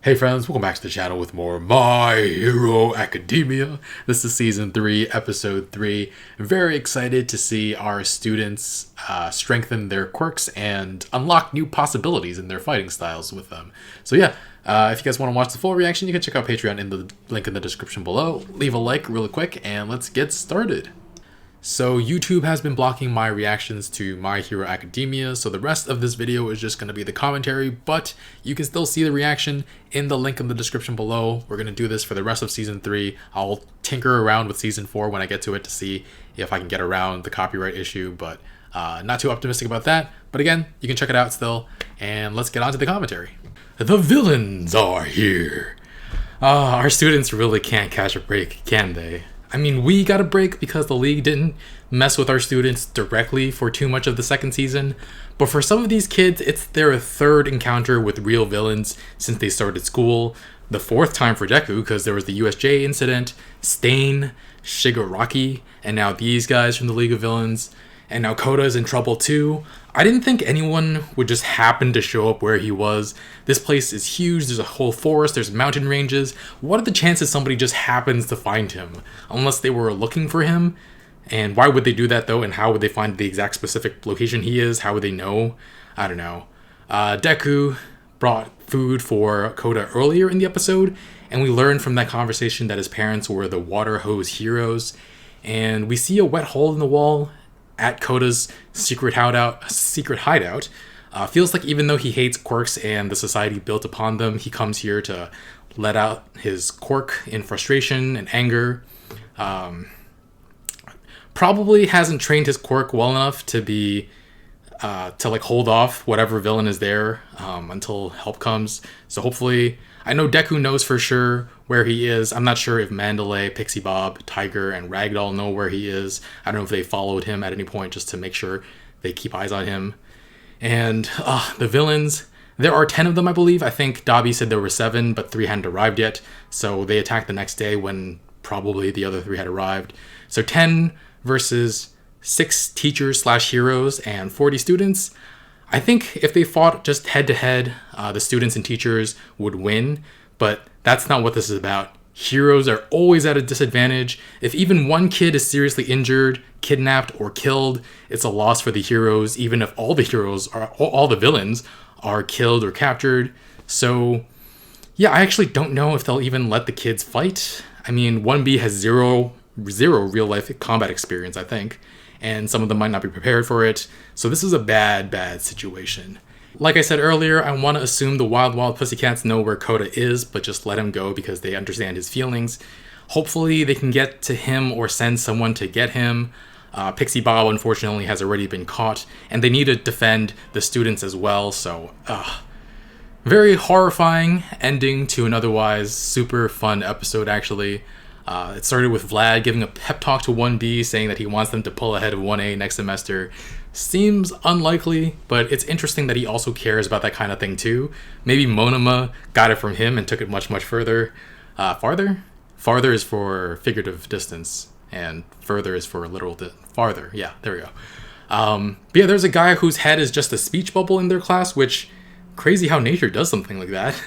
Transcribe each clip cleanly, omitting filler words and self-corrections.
Hey friends, welcome back to the channel with more My Hero Academia. This is Season 3, Episode 3. Very excited to see our students strengthen their quirks and unlock new possibilities in their fighting styles with them. So yeah, if you guys want to watch the full reaction, you can check out Patreon in the link in the description below. Leave a like really quick and let's get started. So YouTube has been blocking my reactions to My Hero Academia, so the rest of this video is just going to be the commentary, but you can still see the reaction in the link in the description below. We're going to do this for the rest of Season 3. I'll tinker around with Season 4 when I get to it to see if I can get around the copyright issue, but not too optimistic about that. But again, you can check it out still, and let's get on to the commentary. The villains are here. Our students really can't catch a break, can they? I mean, we got a break because the league didn't mess with our students directly for too much of the second season, but for some of these kids, it's their third encounter with real villains since they started school. The fourth time for Deku because there was the USJ incident, Stain, Shigaraki, and now these guys from the League of Villains. And now Koda's in trouble too. I didn't think anyone would just happen to show up where he was. This place is huge, there's a whole forest, there's mountain ranges. What are the chances somebody just happens to find him? Unless they were looking for him. And why would they do that though? And how would they find the exact specific location he is? How would they know? I don't know. Deku brought food for Koda earlier in the episode, and we learned from that conversation that his parents were the water hose heroes. And we see a wet hole in the wall at Koda's secret hideout. Feels like even though he hates quirks and the society built upon them, he comes here to let out his quirk in frustration and anger. Probably hasn't trained his quirk well enough to be to hold off whatever villain is there until help comes. So hopefully, I know Deku knows for sure where he is. I'm not sure if Mandalay, Pixie Bob, Tiger, and Ragdoll know where he is. I don't know if they followed him at any point just to make sure they keep eyes on him. And the villains, there are 10 of them, I believe. I think Dabi said there were 7, but 3 hadn't arrived yet. So they attacked the next day when probably the other 3 had arrived. So 10 versus 6 teachers/heroes and 40 students. I think if they fought just head-to-head, the students and teachers would win, but that's not what this is about. Heroes are always at a disadvantage. If even one kid is seriously injured, kidnapped, or killed, it's a loss for the heroes, even if all the villains are killed or captured. So, yeah, I actually don't know if they'll even let the kids fight. I mean, 1B has zero real-life combat experience, I think, and some of them might not be prepared for it. So this is a bad situation. Like I said earlier, I want to assume the Wild Pussycats know where Koda is, but just let him go because they understand his feelings. Hopefully they can get to him or send someone to get him. Pixie Bob unfortunately has already been caught, and they need to defend the students as well, so very horrifying ending to an otherwise super fun episode actually. It started with Vlad giving a pep talk to 1B saying that he wants them to pull ahead of 1A next semester. Seems unlikely, but it's interesting that he also cares about that kind of thing too. Maybe Monoma got it from him and took it much further. Farther? Farther is for figurative distance, and further is for literal farther. Yeah, there we go. But yeah, there's a guy whose head is just a speech bubble in their class, which, crazy how nature does something like that.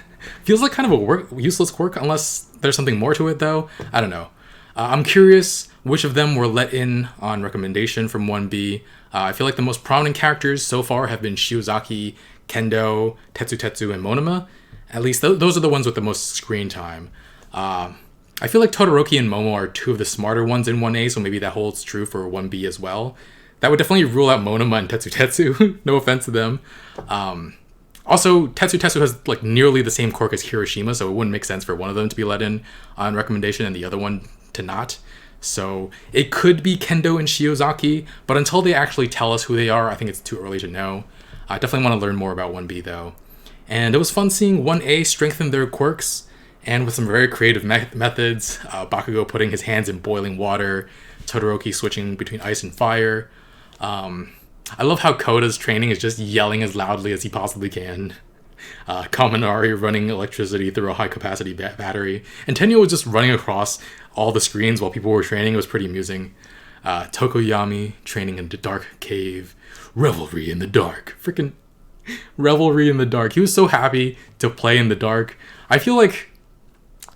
Feels like kind of a useless quirk, unless there's something more to it though. I don't know. I'm curious which of them were let in on recommendation from 1B. I feel like the most prominent characters so far have been Shiozaki, Kendo, Tetsu, and Monoma. At least those are the ones with the most screen time. I feel like Todoroki and Momo are 2 of the smarter ones in 1A, so maybe that holds true for 1B as well. That would definitely rule out Monoma and Tetsu. No offense to them. Also, Tetsu has nearly the same quirk as Hiroshima, so it wouldn't make sense for one of them to be let in on recommendation and the other one to not. So it could be Kendo and Shiozaki, but until they actually tell us who they are, I think it's too early to know. I definitely want to learn more about 1B though. And it was fun seeing 1A strengthen their quirks, and with some very creative methods. Bakugo putting his hands in boiling water, Todoroki switching between ice and fire. I love how Koda's training is just yelling as loudly as he possibly can. Kaminari running electricity through a high-capacity battery. And Tenyo was just running across all the screens while people were training. It was pretty amusing. Tokoyami training in the dark cave. Revelry in the dark. Freaking revelry in the dark. He was so happy to play in the dark. I feel like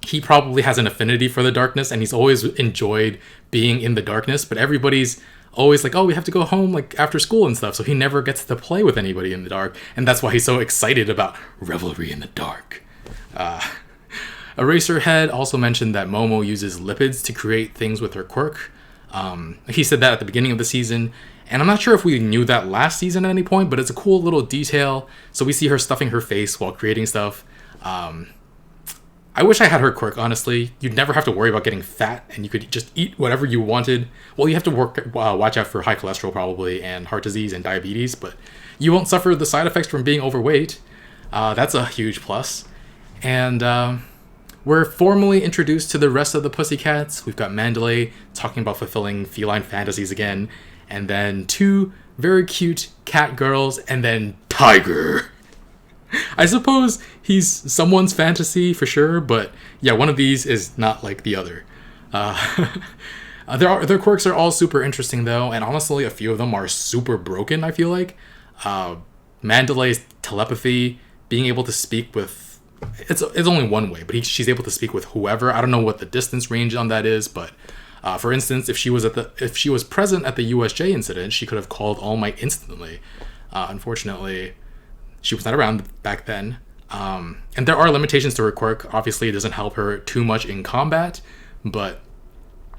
he probably has an affinity for the darkness, and he's always enjoyed being in the darkness, but everybody's always like, oh, we have to go home like after school and stuff, so he never gets to play with anybody in the dark, and that's why he's so excited about revelry in the dark. Eraserhead also mentioned that Momo uses lipids to create things with her quirk. He said that at the beginning of the season, and I'm not sure if we knew that last season at any point, but it's a cool little detail. So we see her stuffing her face while creating stuff. I wish I had her quirk, honestly. You'd never have to worry about getting fat, and you could just eat whatever you wanted. Well, you have to watch out for high cholesterol probably, and heart disease and diabetes, but you won't suffer the side effects from being overweight. That's a huge plus. And we're formally introduced to the rest of the Pussycats. We've got Mandalay talking about fulfilling feline fantasies again, and then 2 very cute cat girls, and then Tiger. I suppose he's someone's fantasy for sure, but yeah, one of these is not like the other. Their quirks are all super interesting though, and honestly, a few of them are super broken, I feel like. Mandalay's telepathy, being able to speak with... It's only one way, but she's able to speak with whoever. I don't know what the distance range on that is, but for instance, if she was present at the USJ incident, she could have called All Might instantly. Unfortunately, she was not around back then. And there are limitations to her quirk. Obviously, it doesn't help her too much in combat, but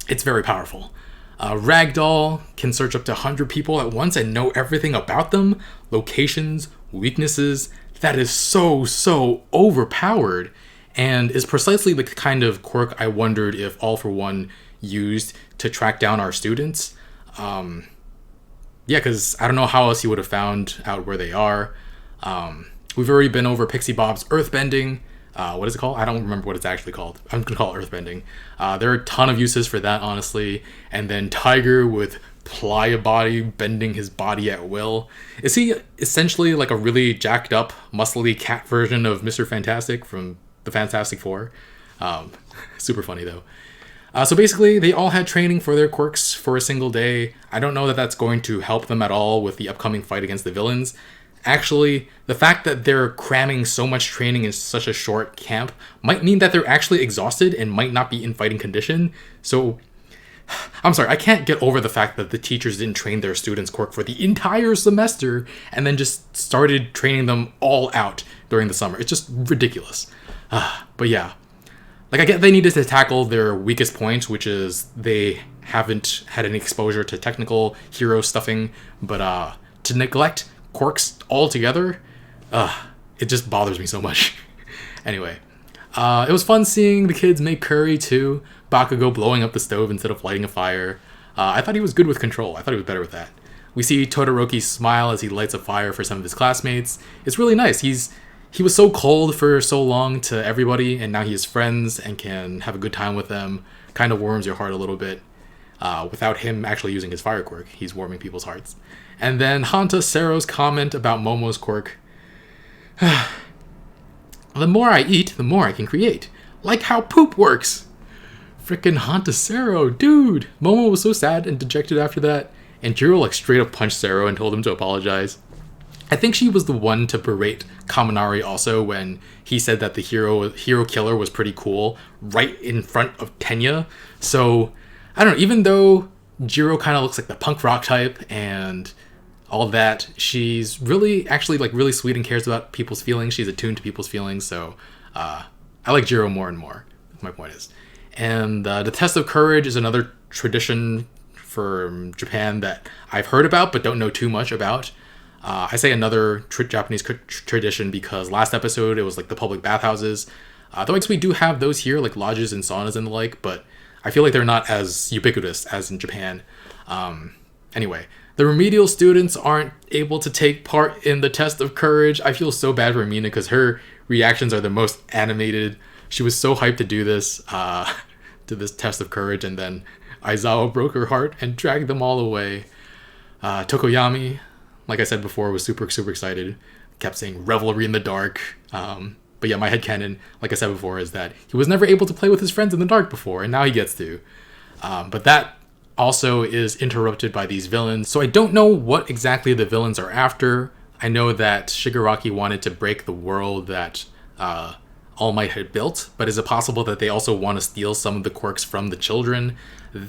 it's very powerful. Ragdoll can search up to 100 people at once and know everything about them, locations, weaknesses. That is so overpowered, and is precisely the kind of quirk I wondered if All For One used to track down our students. Yeah, because I don't know how else he would have found out where they are. We've already been over Pixie Bob's earthbending. What is it called? I don't remember what it's actually called. I'm going to call it earthbending. There are a ton of uses for that, honestly. And then Tiger with Pliabody bending his body at will. Is he essentially like a really jacked up, muscly cat version of Mr. Fantastic from the Fantastic Four? Super funny, though. So basically, they all had training for their quirks for a single day. I don't know that that's going to help them at all with the upcoming fight against the villains. Actually, the fact that they're cramming so much training in such a short camp might mean that they're actually exhausted and might not be in fighting condition. So, I'm sorry, I can't get over the fact that the teachers didn't train their students quirk for the entire semester and then just started training them all out during the summer. It's just ridiculous. But yeah, like I get they needed to tackle their weakest point, which is they haven't had any exposure to technical hero stuffing, but to neglect quirks altogether, it just bothers me so much. Anyway, it was fun seeing the kids make curry too. Bakugo blowing up the stove instead of lighting a fire. I thought he was good with control. I thought he was better with that. We see Todoroki smile as he lights a fire for some of his classmates. It's really nice. He was so cold for so long to everybody, and now he has friends and can have a good time with them. Kind of warms your heart a little bit. Without him actually using his fire quirk, he's warming people's hearts. And then Hanta Sero's comment about Momo's quirk. The more I eat, the more I can create. Like how poop works. Frickin' Hanta Sero, dude. Momo was so sad and dejected after that. And Jiro like straight up punched Sero and told him to apologize. I think she was the one to berate Kaminari also when he said that the hero killer was pretty cool right in front of Tenya. So, I don't know, even though Jiro kind of looks like the punk rock type and all that, she's really actually like really sweet and cares about people's feelings. She's attuned to people's feelings, so I like Jiro more and more, my point is. And the test of courage is another tradition for Japan that I've heard about but don't know too much about. I say another Japanese tradition because last episode it was like the public bathhouses. Though I guess we do have those here, like lodges and saunas and the like, but I feel like they're not as ubiquitous as in Japan. Anyway, the remedial students aren't able to take part in the test of courage. I feel so bad for Mina because her reactions are the most animated. She was so hyped to do this, to this test of courage, and then Aizawa broke her heart and dragged them all away. Tokoyami, like I said before, was super excited. Kept saying revelry in the dark. But yeah, my headcanon, like I said before, is that he was never able to play with his friends in the dark before, and now he gets to. But that also is interrupted by these villains. So I don't know what exactly the villains are after. I know that Shigaraki wanted to break the world that All Might had built, but is it possible that they also want to steal some of the quirks from the children?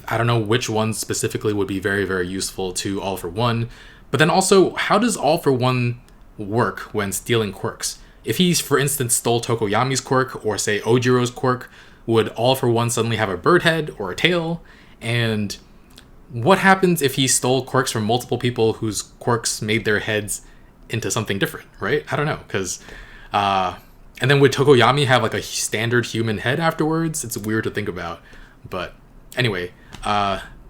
I don't know which ones specifically would be very, very useful to All for One. But then also, how does All for One work when stealing quirks? If he, for instance, stole Tokoyami's quirk, or say Ojiro's quirk, would All for One suddenly have a bird head or a tail? And what happens if he stole quirks from multiple people whose quirks made their heads into something different, right? I don't know, because... and then would Tokoyami have like a standard human head afterwards? It's weird to think about. But anyway,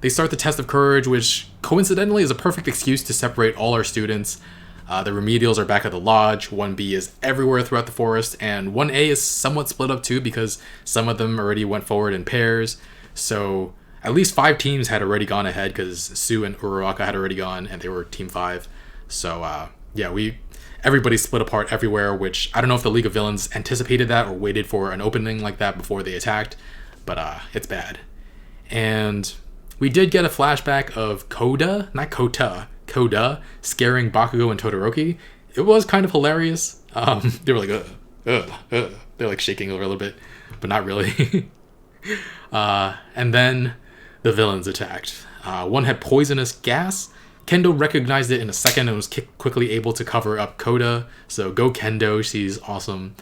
they start the test of courage, which coincidentally is a perfect excuse to separate all our students. The remedials are back at the lodge. 1B is everywhere throughout the forest, and 1A is somewhat split up too because some of them already went forward in pairs. So at least 5 teams had already gone ahead because Sue and Uruaka had already gone, and they were Team 5. So yeah, everybody split apart everywhere, which I don't know if the League of Villains anticipated that or waited for an opening like that before they attacked, but it's bad. And we did get a flashback of Koda, not Kota, Koda, scaring Bakugo and Todoroki. It was kind of hilarious. They were like, they're like shaking a little bit, but not really. And then the villains attacked. One had poisonous gas. Kendo recognized it in a second and was quickly able to cover up Koda. So go Kendo, she's awesome.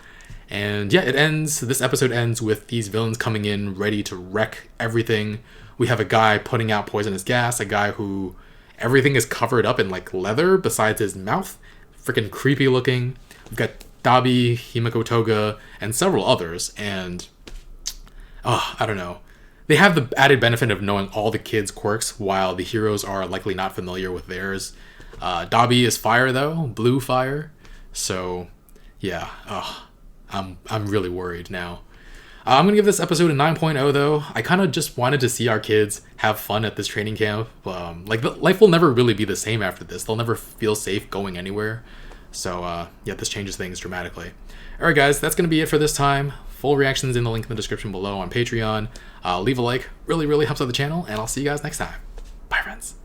And yeah, this episode ends with these villains coming in ready to wreck everything. We have a guy putting out poisonous gas, a guy who everything is covered up in like leather besides his mouth. Freaking creepy looking. We've got Dabi, Himiko Toga, and several others. And I don't know. They have the added benefit of knowing all the kids' quirks, while the heroes are likely not familiar with theirs. Dabi is fire though, blue fire. So yeah, I'm really worried now. I'm gonna give this episode a 9.0 though. I kind of just wanted to see our kids have fun at this training camp. Life will never really be the same after this. They'll never feel safe going anywhere. So yeah, this changes things dramatically. Alright guys, that's gonna be it for this time. Full reactions in the link in the description below on Patreon. Leave a like, really helps out the channel, and I'll see you guys next time. Bye friends.